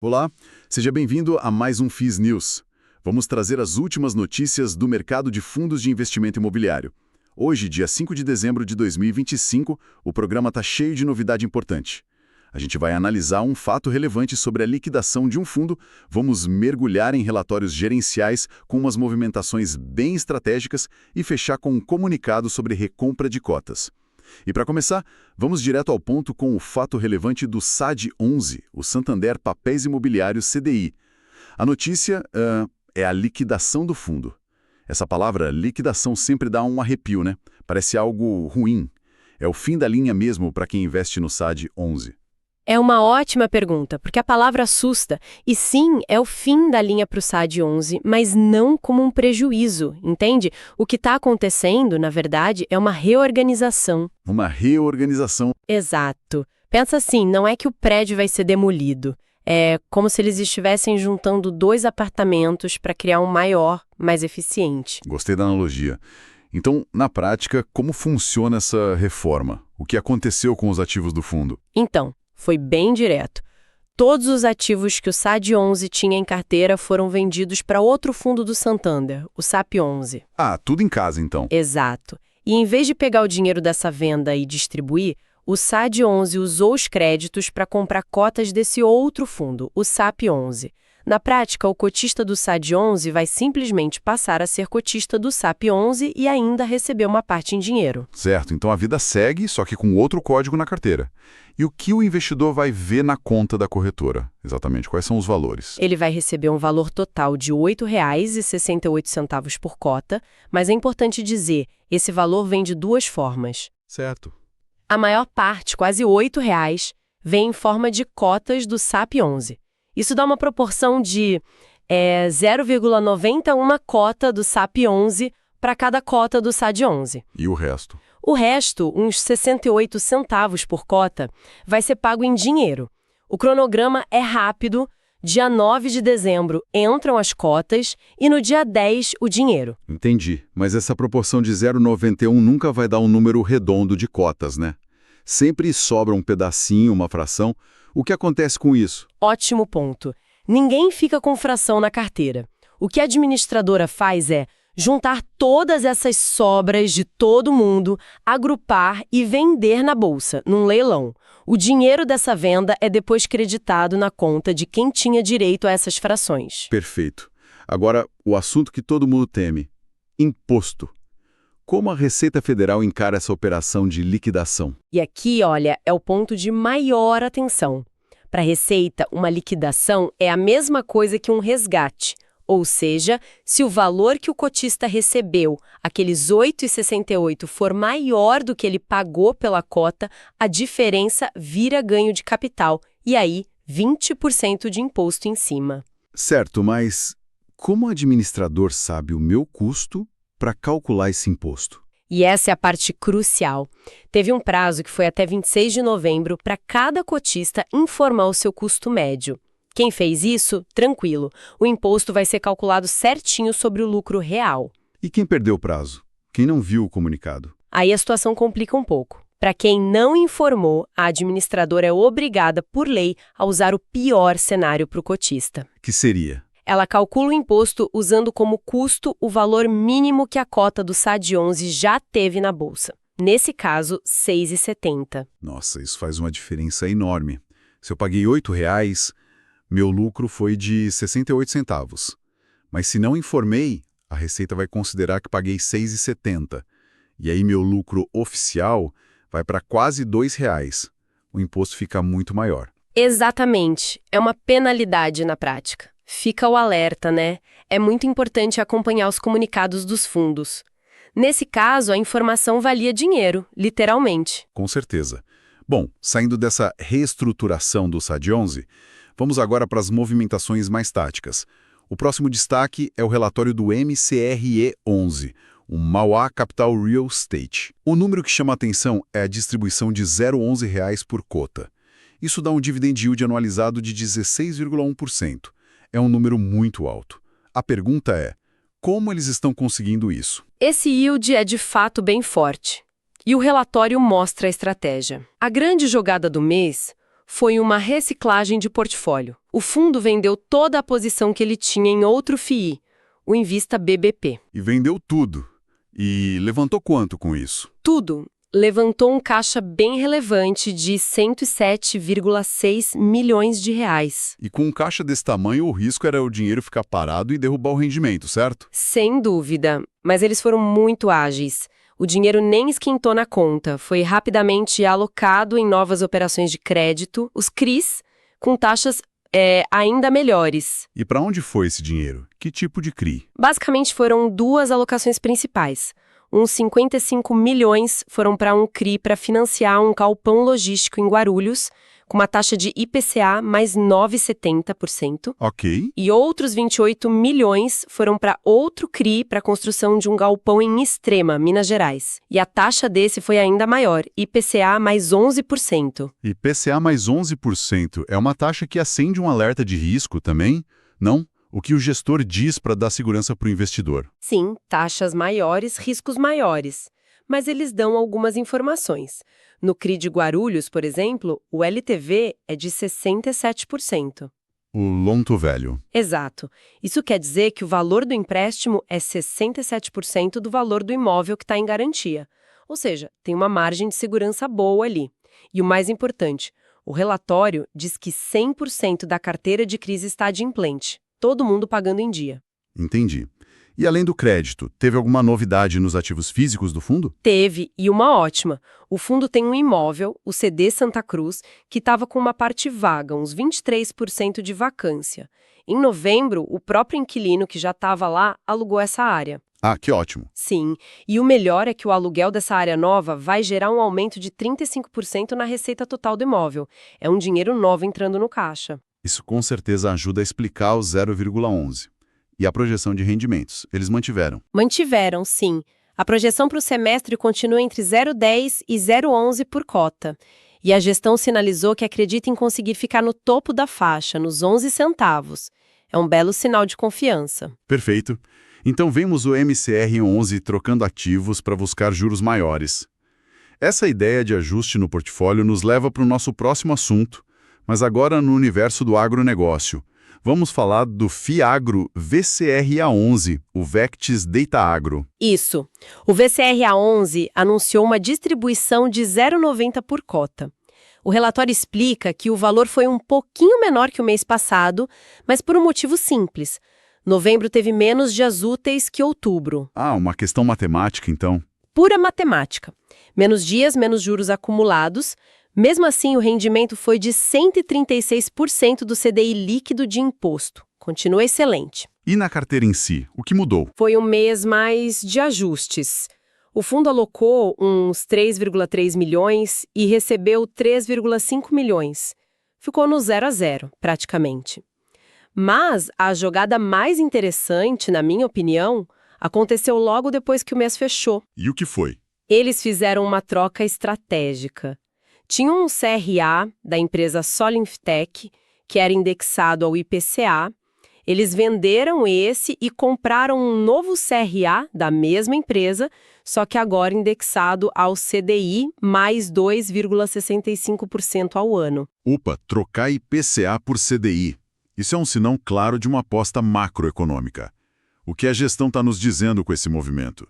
Olá, seja bem-vindo a mais um FIS News. Vamos trazer as últimas notícias do mercado de fundos de investimento imobiliário. Hoje, dia 5 de dezembro de 2025, o programa está cheio de novidade importante. A gente vai analisar um fato relevante sobre a liquidação de um fundo, vamos mergulhar em relatórios gerenciais com umas movimentações bem estratégicas e fechar com um comunicado sobre recompra de cotas. E para começar, vamos direto ao ponto com o fato relevante do SAD11, o Santander Papéis Imobiliários CDI. A notícia é a liquidação do fundo. Essa palavra, liquidação, sempre dá um arrepio, né? Parece algo ruim. É o fim da linha mesmo para quem investe no SAD11. É uma ótima pergunta, porque a palavra assusta. E sim, é o fim da linha para o SAD11, mas não como um prejuízo, entende? O que está acontecendo, na verdade, é uma reorganização. Uma reorganização. Exato. Pensa assim, não é que o prédio vai ser demolido. É como se eles estivessem juntando dois apartamentos para criar um maior, mais eficiente. Gostei da analogia. Então, na prática, como funciona essa reforma? O que aconteceu com os ativos do fundo? Então, foi bem direto. Todos os ativos que o SAD11 tinha em carteira foram vendidos para outro fundo do Santander, o SAP11. Ah, tudo em casa, então. Exato. E em vez de pegar o dinheiro dessa venda e distribuir, o SAD11 usou os créditos para comprar cotas desse outro fundo, o SAP11. Na prática, o cotista do SAD11 vai simplesmente passar a ser cotista do SAP11 e ainda receber uma parte em dinheiro. Certo, então a vida segue, só que com outro código na carteira. E o que o investidor vai ver na conta da corretora? Exatamente, quais são os valores? Ele vai receber um valor total de R$ 8,68 por cota, mas é importante dizer, esse valor vem de duas formas. Certo. A maior parte, quase R$ 8,00, vem em forma de cotas do SAP11. Isso dá uma proporção de 0,91 cota do SAP11 para cada cota do SAD11. E o resto? O resto, uns 68 centavos por cota, vai ser pago em dinheiro. O cronograma é rápido. Dia 9 de dezembro entram as cotas e no dia 10 o dinheiro. Entendi, mas essa proporção de 0,91 nunca vai dar um número redondo de cotas, né? Sempre sobra um pedacinho, uma fração. O que acontece com isso? Ótimo ponto. Ninguém fica com fração na carteira. O que a administradora faz é juntar todas essas sobras de todo mundo, agrupar e vender na bolsa, num leilão. O dinheiro dessa venda é depois creditado na conta de quem tinha direito a essas frações. Perfeito. Agora, o assunto que todo mundo teme: imposto. Como a Receita Federal encara essa operação de liquidação? E aqui, olha, é o ponto de maior atenção. Para a Receita, uma liquidação é a mesma coisa que um resgate. Ou seja, se o valor que o cotista recebeu, aqueles R$ 8,68, for maior do que ele pagou pela cota, a diferença vira ganho de capital. E aí, 20% de imposto em cima. Certo, mas como o administrador sabe o meu custo para calcular esse imposto? E essa é a parte crucial. Teve um prazo que foi até 26 de novembro para cada cotista informar o seu custo médio. Quem fez isso, tranquilo. O imposto vai ser calculado certinho sobre o lucro real. E quem perdeu o prazo? Quem não viu o comunicado? Aí a situação complica um pouco. Para quem não informou, a administradora é obrigada, por lei, a usar o pior cenário para o cotista. Que seria? Ela calcula o imposto usando como custo o valor mínimo que a cota do SAD11 já teve na bolsa. Nesse caso, R$ 6,70. Nossa, isso faz uma diferença enorme. Se eu paguei R$ 8,00, meu lucro foi de 68 centavos. Mas se não informei, a Receita vai considerar que paguei R$ 6,70. E aí meu lucro oficial vai para quase R$ 2,00. O imposto fica muito maior. Exatamente. É uma penalidade na prática. Fica o alerta, né? É muito importante acompanhar os comunicados dos fundos. Nesse caso, a informação valia dinheiro, literalmente. Com certeza. Bom, saindo dessa reestruturação do SAD11, vamos agora para as movimentações mais táticas. O próximo destaque é o relatório do MCRE11, o Mauá Capital Real Estate. O número que chama a atenção é a distribuição de R$ 0,11 por cota. Isso dá um dividend yield anualizado de 16,1%. É um número muito alto. A pergunta é, como eles estão conseguindo isso? Esse yield é de fato bem forte. E o relatório mostra a estratégia. A grande jogada do mês Foi uma reciclagem de portfólio. O fundo vendeu toda a posição que ele tinha em outro FII, o Invista BBP. E vendeu tudo. E levantou quanto com isso? Tudo. Levantou um caixa bem relevante de 107,6 milhões de reais. E com um caixa desse tamanho, o risco era o dinheiro ficar parado e derrubar o rendimento, certo? Sem dúvida. Mas eles foram muito ágeis. O dinheiro nem esquentou na conta, foi rapidamente alocado em novas operações de crédito, os CRIs, com taxas ainda melhores. E para onde foi esse dinheiro? Que tipo de CRI? Basicamente foram duas alocações principais. Uns 55 milhões foram para um CRI para financiar um galpão logístico em Guarulhos, com uma taxa de IPCA mais 9,70%. Ok. E outros 28 milhões foram para outro CRI para a construção de um galpão em Extrema, Minas Gerais. E a taxa desse foi ainda maior, IPCA mais 11%. IPCA mais 11% é uma taxa que acende um alerta de risco também? Não? O que o gestor diz para dar segurança para o investidor? Sim, taxas maiores, riscos maiores. Mas eles dão algumas informações. No CRI de Guarulhos, por exemplo, o LTV é de 67%. O lonto velho. Exato. Isso quer dizer que o valor do empréstimo é 67% do valor do imóvel que está em garantia. Ou seja, tem uma margem de segurança boa ali. E o mais importante, o relatório diz que 100% da carteira de crise está adimplente. Todo mundo pagando em dia. Entendi. E além do crédito, teve alguma novidade nos ativos físicos do fundo? Teve, e uma ótima. O fundo tem um imóvel, o CD Santa Cruz, que estava com uma parte vaga, uns 23% de vacância. Em novembro, o próprio inquilino que já estava lá alugou essa área. Ah, que ótimo. Sim, e o melhor é que o aluguel dessa área nova vai gerar um aumento de 35% na receita total do imóvel. É um dinheiro novo entrando no caixa. Isso com certeza ajuda a explicar o 0,11. E a projeção de rendimentos, eles mantiveram? Mantiveram, sim. A projeção para o semestre continua entre 0,10 e 0,11 por cota. E a gestão sinalizou que acredita em conseguir ficar no topo da faixa, nos 11 centavos. É um belo sinal de confiança. Perfeito. Então vemos o MCR11 trocando ativos para buscar juros maiores. Essa ideia de ajuste no portfólio nos leva para o nosso próximo assunto, mas agora no universo do agronegócio. Vamos falar do FIAGRO VCRA11, o Vectis Data Agro. Isso. O VCRA11 anunciou uma distribuição de 0,90 por cota. O relatório explica que o valor foi um pouquinho menor que o mês passado, mas por um motivo simples. Novembro teve menos dias úteis que outubro. Ah, uma questão matemática, então. Pura matemática. Menos dias, menos juros acumulados. Mesmo assim, o rendimento foi de 136% do CDI líquido de imposto. Continua excelente. E na carteira em si, o que mudou? Foi um mês mais de ajustes. O fundo alocou uns 3,3 milhões e recebeu 3,5 milhões. Ficou no 0 a 0, praticamente. Mas a jogada mais interessante, na minha opinião, aconteceu logo depois que o mês fechou. E o que foi? Eles fizeram uma troca estratégica. Tinha um CRA da empresa Solinftec, que era indexado ao IPCA. Eles venderam esse e compraram um novo CRA da mesma empresa, só que agora indexado ao CDI mais 2,65% ao ano. Opa, trocar IPCA por CDI. Isso é um sinal claro de uma aposta macroeconômica. O que a gestão está nos dizendo com esse movimento?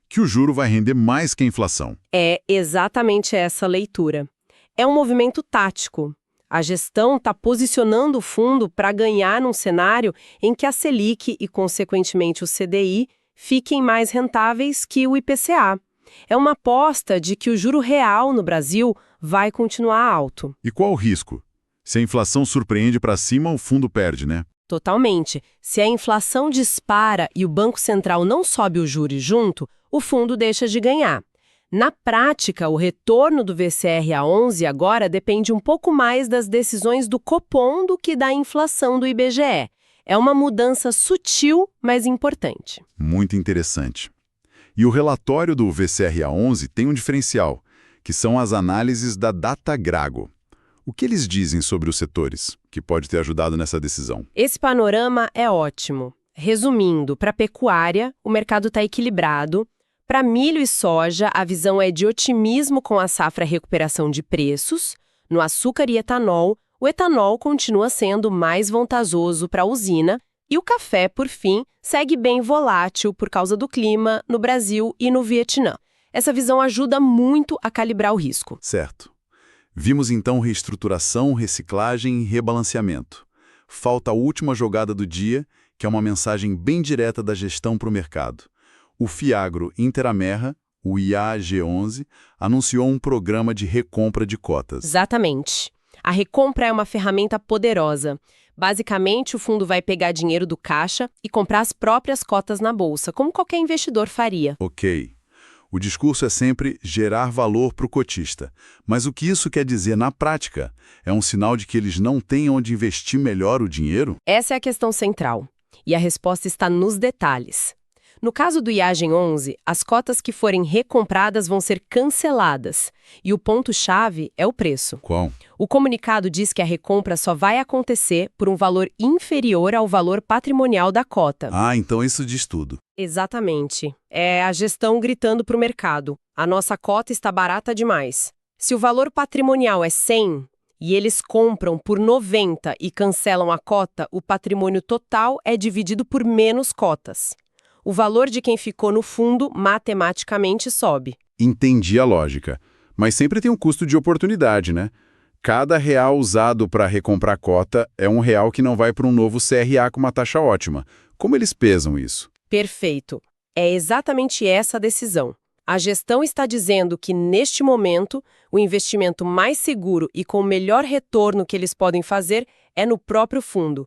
Que o juro vai render mais que a inflação. É exatamente essa leitura. É um movimento tático. A gestão está posicionando o fundo para ganhar num cenário em que a Selic e, consequentemente, o CDI fiquem mais rentáveis que o IPCA. É uma aposta de que o juro real no Brasil vai continuar alto. E qual o risco? Se a inflação surpreende para cima, o fundo perde, né? Totalmente. Se a inflação dispara e o Banco Central não sobe o juro junto, o fundo deixa de ganhar. Na prática, o retorno do VCRA11 agora depende um pouco mais das decisões do Copom do que da inflação do IBGE. É uma mudança sutil, mas importante. Muito interessante. E o relatório do VCRA11 tem um diferencial, que são as análises da Datagrago. O que eles dizem sobre os setores, que pode ter ajudado nessa decisão? Esse panorama é ótimo. Resumindo, para a pecuária, o mercado está equilibrado. Para milho e soja, a visão é de otimismo com a safra recuperação de preços. No açúcar e etanol, o etanol continua sendo mais vantajoso para a usina e o café, por fim, segue bem volátil por causa do clima no Brasil e no Vietnã. Essa visão ajuda muito a calibrar o risco. Certo. Vimos então reestruturação, reciclagem e rebalanceamento. Falta a última jogada do dia, que é uma mensagem bem direta da gestão para o mercado. O Fiagro Interamerra, o IAG11, anunciou um programa de recompra de cotas. Exatamente. A recompra é uma ferramenta poderosa. Basicamente, o fundo vai pegar dinheiro do caixa e comprar as próprias cotas na bolsa, como qualquer investidor faria. Ok. O discurso é sempre gerar valor para o cotista. Mas o que isso quer dizer na prática? É um sinal de que eles não têm onde investir melhor o dinheiro? Essa é a questão central. E a resposta está nos detalhes. No caso do IAGEN 11, as cotas que forem recompradas vão ser canceladas. E o ponto-chave é o preço. Qual? O comunicado diz que a recompra só vai acontecer por um valor inferior ao valor patrimonial da cota. Ah, então isso diz tudo. Exatamente. É a gestão gritando para o mercado. A nossa cota está barata demais. Se o valor patrimonial é 100 e eles compram por 90 e cancelam a cota, o patrimônio total é dividido por menos cotas. O valor de quem ficou no fundo matematicamente sobe. Entendi a lógica. Mas sempre tem um custo de oportunidade, né? Cada real usado para recomprar cota é um real que não vai para um novo CRA com uma taxa ótima. Como eles pesam isso? Perfeito. É exatamente essa a decisão. A gestão está dizendo que, neste momento, o investimento mais seguro e com o melhor retorno que eles podem fazer é no próprio fundo.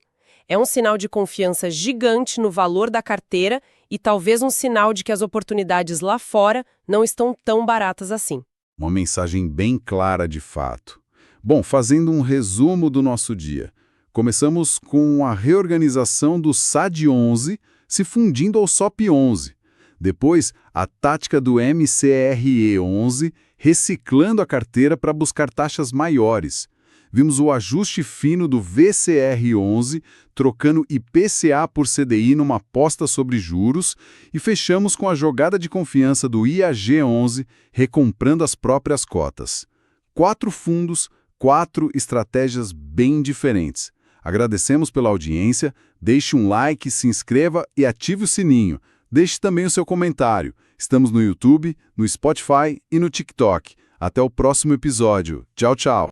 É um sinal de confiança gigante no valor da carteira e talvez um sinal de que as oportunidades lá fora não estão tão baratas assim. Uma mensagem bem clara de fato. Bom, fazendo um resumo do nosso dia. Começamos com a reorganização do SAD11 se fundindo ao SOP11. Depois, a tática do MCRE11 reciclando a carteira para buscar taxas maiores. Vimos o ajuste fino do VCR11, trocando IPCA por CDI numa aposta sobre juros, e fechamos com a jogada de confiança do IAG11, recomprando as próprias cotas. 4 fundos, 4 estratégias bem diferentes. Agradecemos pela audiência, deixe um like, se inscreva e ative o sininho. Deixe também o seu comentário. Estamos no YouTube, no Spotify e no TikTok. Até o próximo episódio. Tchau, tchau.